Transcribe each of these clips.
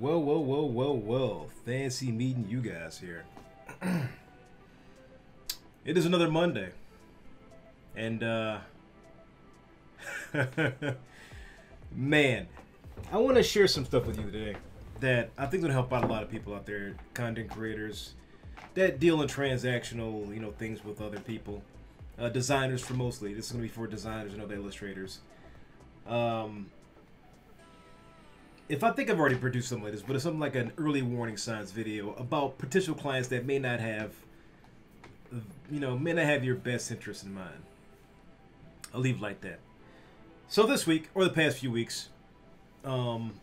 Well. Fancy meeting you guys here. It is another Monday. And, man, I want to share some stuff with you today that I think is going to help out a lot of people out there, content creators, that deal in transactional, things with other people. Designers for mostly. This is going to be for designers and other illustrators. If I think I've already produced something like this, but it's something like an early warning signs video about potential clients that may not have, may not have your best interest in mind. I'll leave it like that. So this week, or the past few weeks, I've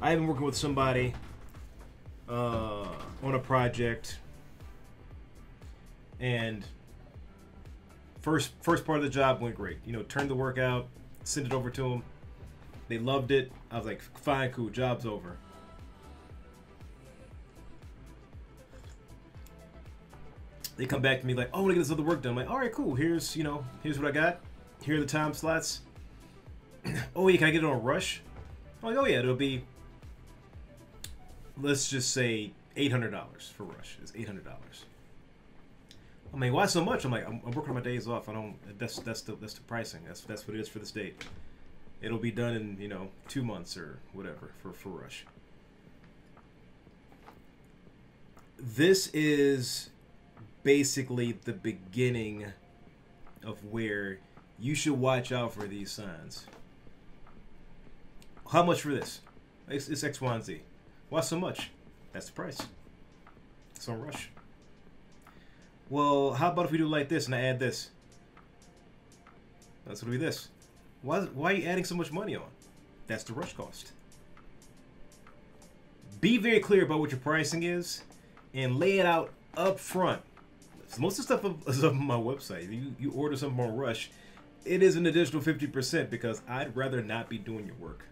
been working with somebody on a project, and first part of the job went great. Turned the work out, sent it over to them. They loved it. I was like, fine, cool, job's over. They come back to me like, oh, I want to get this other work done. I'm like, all right, cool. Here's what I got. Here are the time slots. Oh, yeah, can I get it on a rush? I'm like, oh, yeah, it'll be, let's just say $800 for rush. It's $800. I mean, why so much? I'm like, I'm working on my days off. That's the pricing. That's what it is for this date. It'll be done in, 2 months or whatever for rush. This is basically the beginning of where you should watch out for these signs. How much for this? It's X, Y, and Z. Why so much? That's the price. It's on rush. Well, how about if we do like this and I add this? That's gonna be this. Why are you adding so much money on? That's the rush cost. Be very clear about what your pricing is and lay it out up front. Most of the stuff is up on my website. You order something on rush, it is an additional 50% because I'd rather not be doing your work.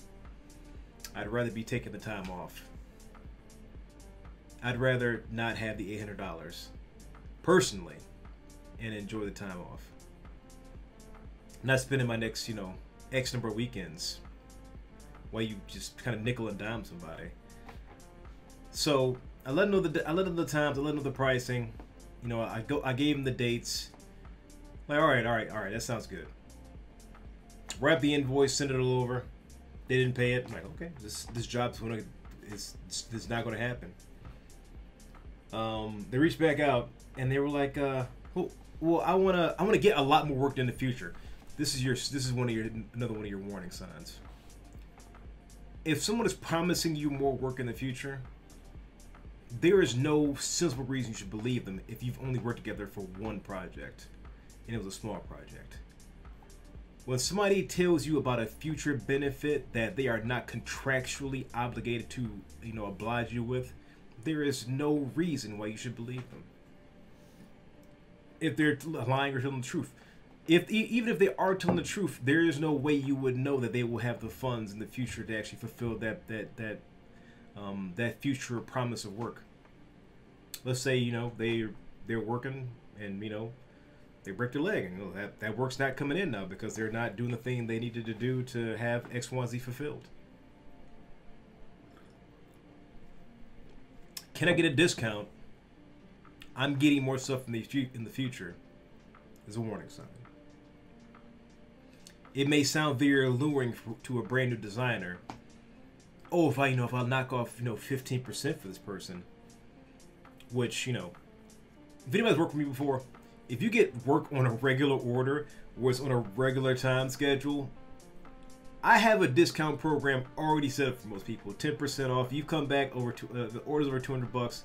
I'd rather be taking the time off. I'd rather not have the $800 personally and enjoy the time off. Not spending my next, X number of weekends while you just kind of nickel and dime somebody. So I let them know I let them know the times, I let them know the pricing. I gave them the dates. Like, all right, that sounds good. Wrap the invoice, send it all over. They didn't pay it. I'm like, okay, this job's is not gonna happen. They reached back out and they were like, well, I wanna get a lot more work in the future. This is another one of your warning signs. If someone is promising you more work in the future, there is no sensible reason you should believe them if you've only worked together for one project and it was a small project. When somebody tells you about a future benefit that they are not contractually obligated to, oblige you with, there is no reason why you should believe them. If they're lying or telling the truth. Even if they are telling the truth, there is no way you would know that they will have the funds in the future to actually fulfill that future promise of work. Let's say they're working and they break their leg and that work's not coming in now because they're not doing the thing they needed to do to have X, Y, Z fulfilled. Can I get a discount? I'm getting more stuff in the future. Is a warning sign. It may sound very alluring to a brand new designer. Oh, if I'll knock off 15% for this person, which if anybody's worked for me before, if you get work on a regular order where it's on a regular time schedule, I have a discount program already set up for most people. 10% off. You come back over to the order's over $200,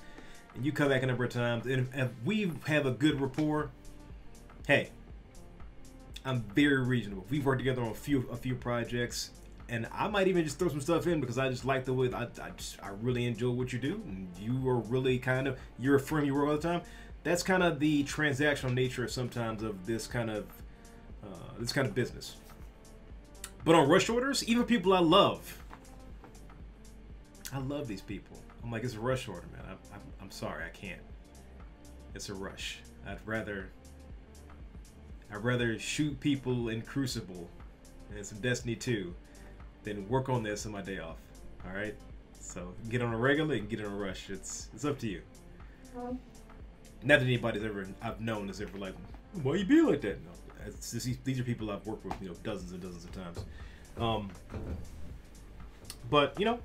and you come back a number of times, and if we have a good rapport, hey, I'm very reasonable. We've worked together on a few projects, and I might even just throw some stuff in because I just like the way I really enjoy what you do, and you are really you're a firm you work all the time. That's kind of the transactional nature sometimes of this kind of business. But on rush orders, even people I love these people. I'm like, it's a rush order, man. I'm sorry, I can't. It's a rush. I'd rather shoot people in Crucible and some Destiny 2 than work on this on my day off. All right? So get on a regular and get on a rush. It's up to you. Not that anybody's ever I've known is ever like, why you be like that? No, it's just, these are people I've worked with, you know, dozens and dozens of times. But you know,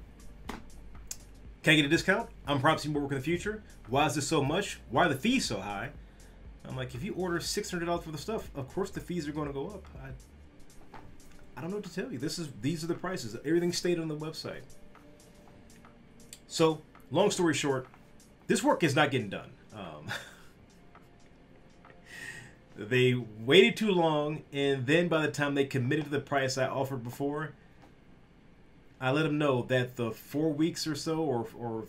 can I get a discount? I'm promising more work in the future. Why is this so much? Why are the fees so high? I'm like, if you order $600 for the stuff, of course the fees are going to go up. I don't know what to tell you. These are the prices. Everything stayed on the website. So, long story short, this work is not getting done. They waited too long, and then by the time they committed to the price I offered before, I let them know that the 4 weeks or so, or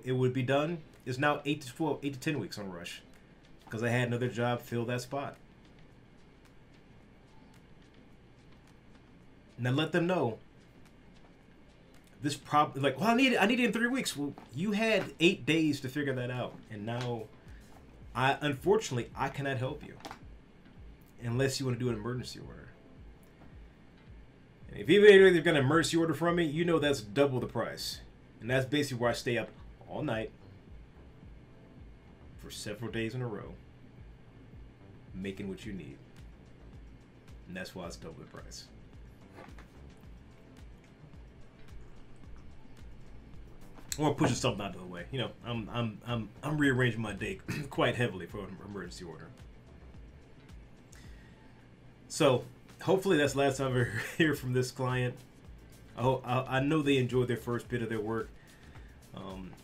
it would be done, is now 8 to 10 weeks on Rush, because I had another job fill that spot. And I let them know this problem, like, well, I need it in 3 weeks. Well, you had 8 days to figure that out, and now, unfortunately, I cannot help you unless you want to do an emergency order. And if you've got an emergency order from me, you know that's double the price, and that's basically where I stay up all night for several days in a row, making what you need, and that's why it's double the price. Or pushing something out of the way. You know, I'm rearranging my day quite heavily for an emergency order. So hopefully that's the last time I ever hear from this client. I know they enjoyed their first bit of their work.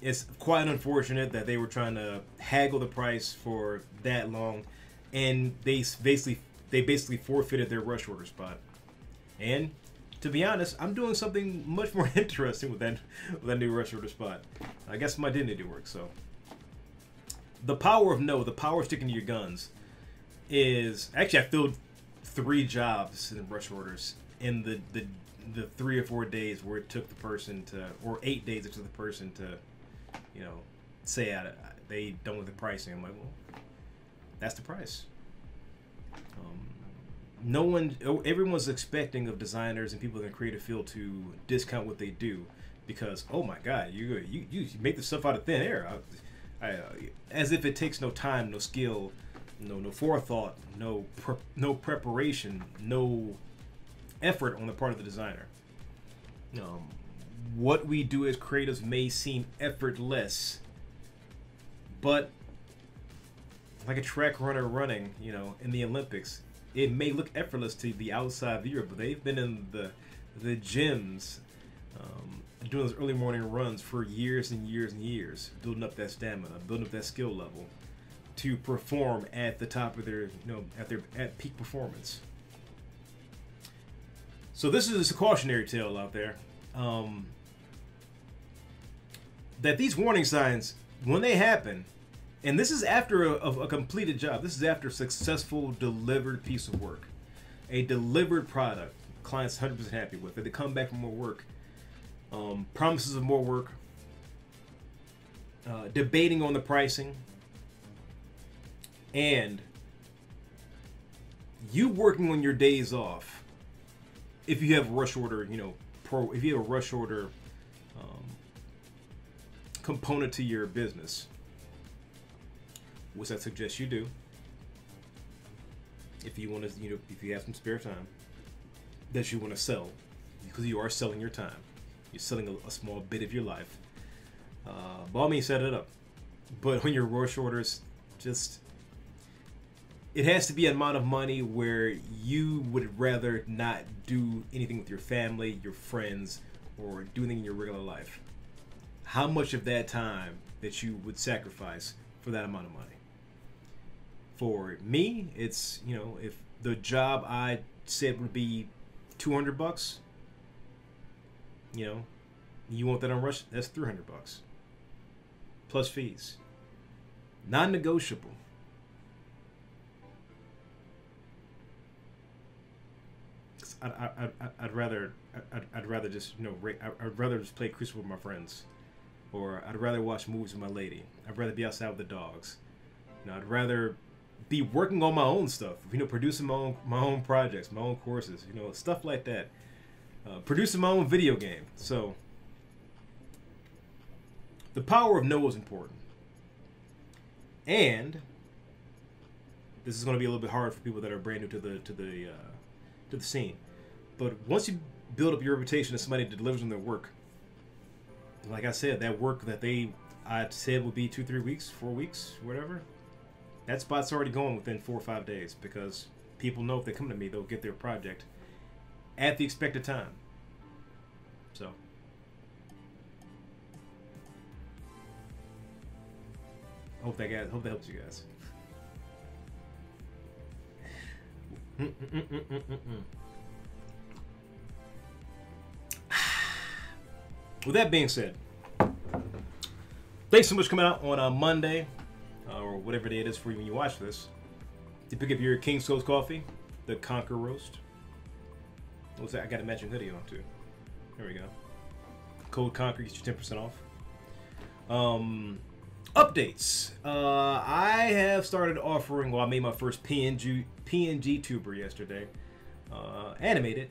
It's quite unfortunate that they were trying to haggle the price for that long, and they basically forfeited their rush order spot. And to be honest, I'm doing something much more interesting with that new rush order spot. I guess my dignity works. So the power of no, the power of sticking to your guns is actually, I filled 3 jobs in rush orders in the 3 or 4 days where it took the person to, or 8 days it took the person to, you know, say they done with the pricing. I'm like, well, that's the price. Everyone's expecting of designers and people in the creative field to discount what they do, because, oh my God, you make this stuff out of thin air, as if it takes no time, no skill, no forethought, no preparation, no effort on the part of the designer. What we do as creatives may seem effortless, but like a track runner running, you know, in the Olympics, it may look effortless to the outside viewer, but they've been in the gyms doing those early morning runs for years and years and years, building up that stamina, building up that skill level to perform at the top of their, you know, at peak performance. So this is a cautionary tale out there, that these warning signs, when they happen, and this is after a completed job. This is after a successful delivered piece of work. A delivered product. Client's 100% happy with it. They come back for more work. Promises of more work. Debating on the pricing. And you working on your days off. If you have a rush order, you know, if you have a rush order component to your business, which I suggest you do, if you want to, you know, if you have some spare time that you want to sell, because you are selling your time, you're selling a small bit of your life. By all means, set it up. But when your rush orders, just, it has to be an amount of money where you would rather not do anything with your family, your friends, or do anything in your regular life. How much of that time that you would sacrifice for that amount of money? For me, it's, you know, if the job I said would be $200, you know, you want that on Rush, that's $300 plus fees, non-negotiable. I'd rather just, you know, I'd rather just play Crucible with my friends, or I'd rather watch movies with my lady. I'd rather be outside with the dogs. You know, I'd rather be working on my own stuff, you know, producing my own projects, my own courses, you know, stuff like that. Producing my own video game. So the power of no is important. And this is going to be a little bit hard for people that are brand new to the scene. But once you build up your reputation as somebody that delivers on their work, like I said, that work that I said would be 2-3 weeks, 4 weeks, whatever, that spot's already going within 4 or 5 days, because people know if they come to me, they'll get their project at the expected time. So hope that helps you guys. With that being said, thanks so much for coming out on a Monday, or whatever day it is for you when you watch this, to pick up your King's Coast coffee, the Conquer Roast. What's that? I got a matching hoodie on too. There we go. Code Conquer gets you 10% off. Updates. I have started offering. Well, I made my first PNG tuber yesterday, animated,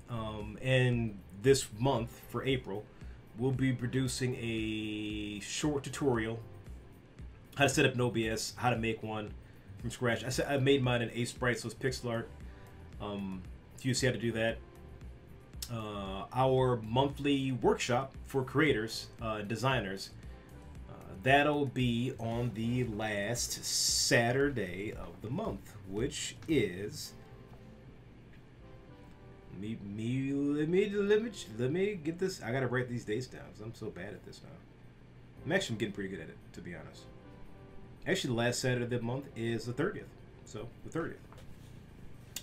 and this month for April, we'll be producing a short tutorial how to set up an OBS, how to make one from scratch. I made mine in Aseprite, so it's pixel art. If you see how to do that. Our monthly workshop for creators, designers, that'll be on the last Saturday of the month, which is let me get this. I gotta write these dates down because I'm so bad at this now. I'm actually getting pretty good at it, to be honest. Actually, the last Saturday of the month is the 30th. So the 30th.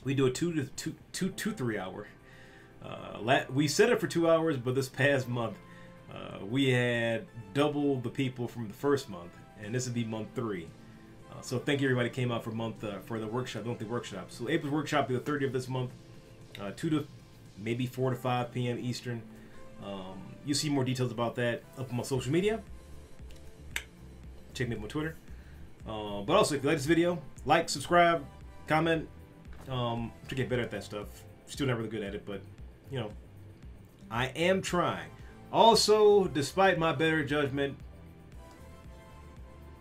We do a 2 to 3 hour. We set it for 2 hours, but this past month we had double the people from the first month, and this would be month 3. So thank you everybody who came out for month for the workshop, the monthly workshop. So April's workshop will be the 30th of this month, 2 to maybe 4 to 5 p.m. Eastern. You see more details about that up on my social media. Check me up on Twitter. But also, if you like this video, like, subscribe, comment. To get better at that stuff. Still not really good at it, but you know, I am trying. Also, despite my better judgment,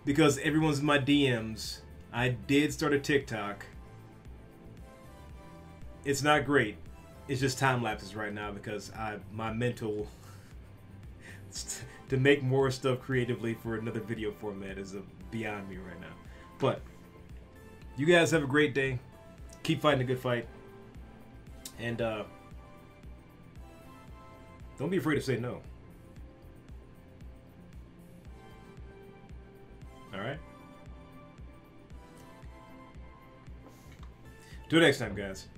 because everyone's in my DMs, I did start a TikTok. It's not great. It's just time lapses right now because my mental to make more stuff creatively for another video format is beyond me right now. But you guys have a great day. Keep fighting a good fight. And don't be afraid to say no. Alright? Till next time, guys.